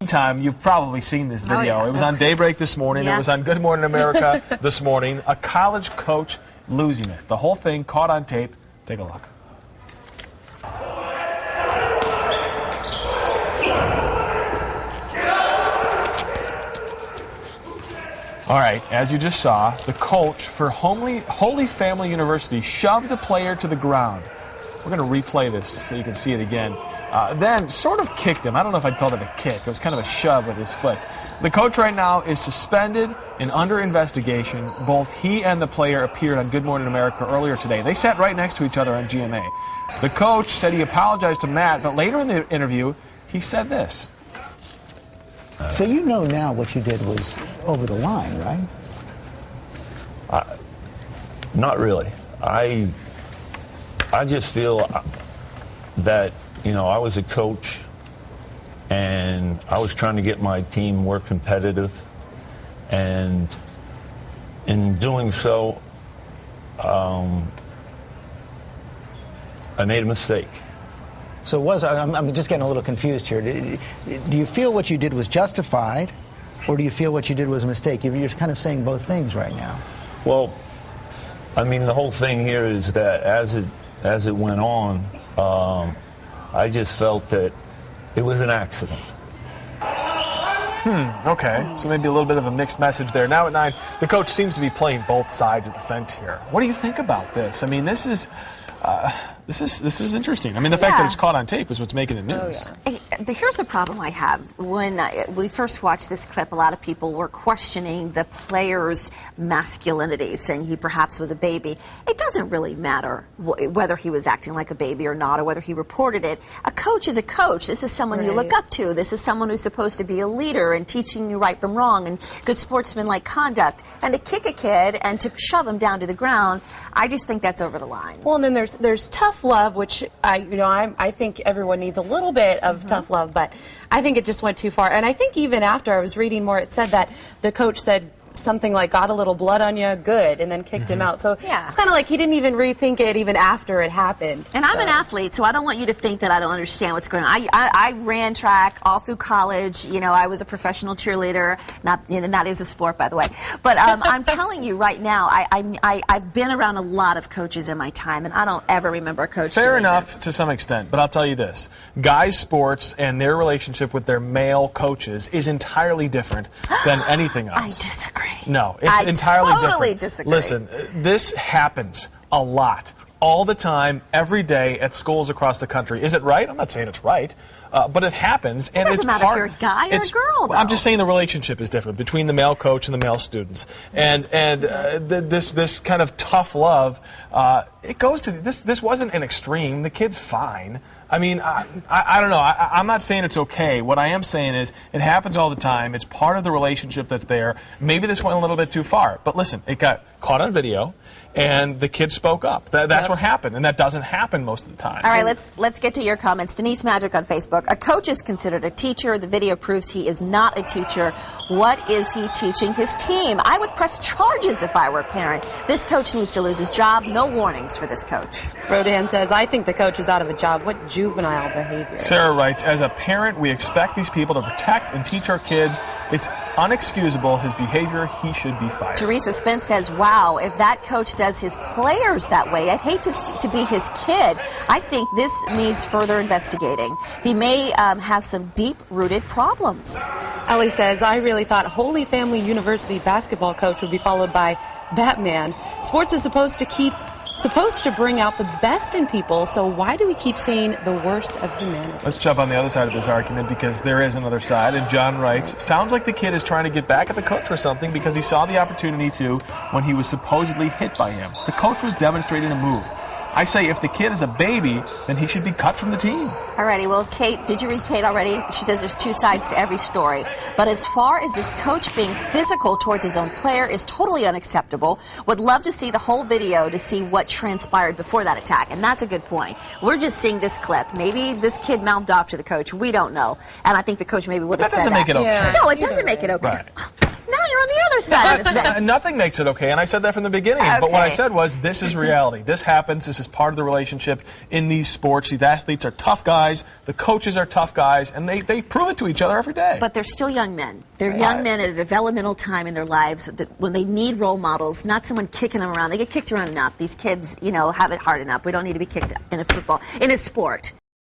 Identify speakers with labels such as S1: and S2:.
S1: meantime, you've probably seen this video.
S2: Oh, yeah.
S1: It was on Daybreak this morning.
S2: Yeah.
S1: It was on Good Morning America this morning. A college coach losing it. The whole thing caught on tape. Take a look. All right, as you just saw, the coach for Holy Family University shoved a player to the ground. We're going to replay this so you can see it again. Then sort of kicked him. I don't know if I'd call it a kick. It was kind of a shove with his foot. The coach right now is suspended and under investigation. Both he and the player appeared on Good Morning America earlier today. They sat right next to each other on GMA. The coach said he apologized to Matt, but later in the interview, he said this.
S3: So you know now what you did was over the line, right?
S4: Not really. I just feel that, you know, I was a coach and I was trying to get my team more competitive, and in doing so, I made a mistake.
S3: So I'm just getting a little confused here. Do you feel what you did was justified, or do you feel what you did was a mistake? You're kind of saying both things right now.
S4: Well, I mean, the whole thing here is that as it went on, I just felt that it was an accident.
S1: Okay, so maybe a little bit of a mixed message there. Now at 9, the coach seems to be playing both sides of the fence here. What do you think about this? I mean, this is interesting. I mean, the fact that it's caught on tape is what's making the news.
S2: Oh, yeah. Here's the problem I have. When we first watched this clip, a lot of people were questioning the player's masculinity, saying he perhaps was a baby. It doesn't really matter whether he was acting like a baby or not, or whether he reported it. A coach is a coach. This is someone you look up to. This is someone who's supposed to be a leader and teaching you right from wrong and good sportsmanlike conduct. And to kick a kid and to shove him down to the ground, I just think that's over the line.
S5: Well, and then there's tough love, which I think everyone needs a little bit of tough love, but I think it just went too far. And I think even after I was reading more, it said that the coach said something like, got a little blood on you, good, and then kicked him out. So it's kind of like he didn't even rethink it even after it happened.
S2: And I'm an athlete, so I don't want you to think that I don't understand what's going on. I ran track all through college. You know, I was a professional cheerleader. Not, you know, that is a sport, by the way. But I'm telling you right now, I've been around a lot of coaches in my time, and I don't ever remember a coach
S1: Fair
S2: doing
S1: enough
S2: this.
S1: to some extent, but I'll tell you this. Guys' sports and their relationship with their male coaches is entirely different than anything else.
S2: I disagree.
S1: No, it's entirely different.
S2: I totally disagree.
S1: Listen, this happens a lot, all the time, every day at schools across the country. Is it right? I'm not saying it's right, but it happens.
S2: It doesn't matter if you're a guy or a girl, though.
S1: I'm just saying the relationship is different between the male coach and the male students. And this kind of tough love, it goes to this wasn't an extreme. The kid's fine. I mean, I don't know. I'm not saying it's okay. What I am saying is it happens all the time. It's part of the relationship that's there. Maybe this went a little bit too far. But listen, it got caught on video, and the kid spoke up. That's what happened, and that doesn't happen most of the time.
S2: All right, let's get to your comments. Denise Magic on Facebook. A coach is considered a teacher. The video proves he is not a teacher. What is he teaching his team? I would press charges if I were a parent. This coach needs to lose his job. No warnings for this coach.
S5: Rodan says, I think the coach is out of a job. What juvenile behavior.
S1: Sarah writes, as a parent, we expect these people to protect and teach our kids. It's unexcusable, his behavior. He should be fired.
S2: Teresa Spence says, wow, if that coach does his players that way, I'd hate to be his kid. I think this needs further investigating. He may have some deep-rooted problems.
S5: Ellie says, I really thought Holy Family University basketball coach would be followed by Batman. Sports is supposed to bring out the best in people, so why do we keep saying the worst of humanity?
S1: Let's jump on the other side of this argument, because there is another side. And John writes, sounds like the kid is trying to get back at the coach for something because he saw the opportunity to when he was supposedly hit by him. The coach was demonstrating a move. I say if the kid is a baby, then he should be cut from the team.
S2: Alrighty, well, Kate, did you read Kate already? She says there's two sides to every story. But as far as this coach being physical towards his own player is totally unacceptable. Would love to see the whole video to see what transpired before that attack. And that's a good point. We're just seeing this clip. Maybe this kid mouthed off to the coach. We don't know. And I think the coach maybe would have said that.
S1: That doesn't make it okay.
S2: No, it doesn't make it okay.
S1: Right.
S2: Now you're on the other side of the fence.
S1: Nothing makes it okay, and I said that from the beginning. But what I
S2: Okay.
S1: said was, this is reality. This happens. This is part of the relationship in these sports. The athletes are tough guys. The coaches are tough guys, and they prove it to each other every day.
S2: But they're still young men. They're young men at a developmental time in their lives that when they need role models, not someone kicking them around. They get kicked around enough. These kids, have it hard enough. We don't need to be kicked in a sport.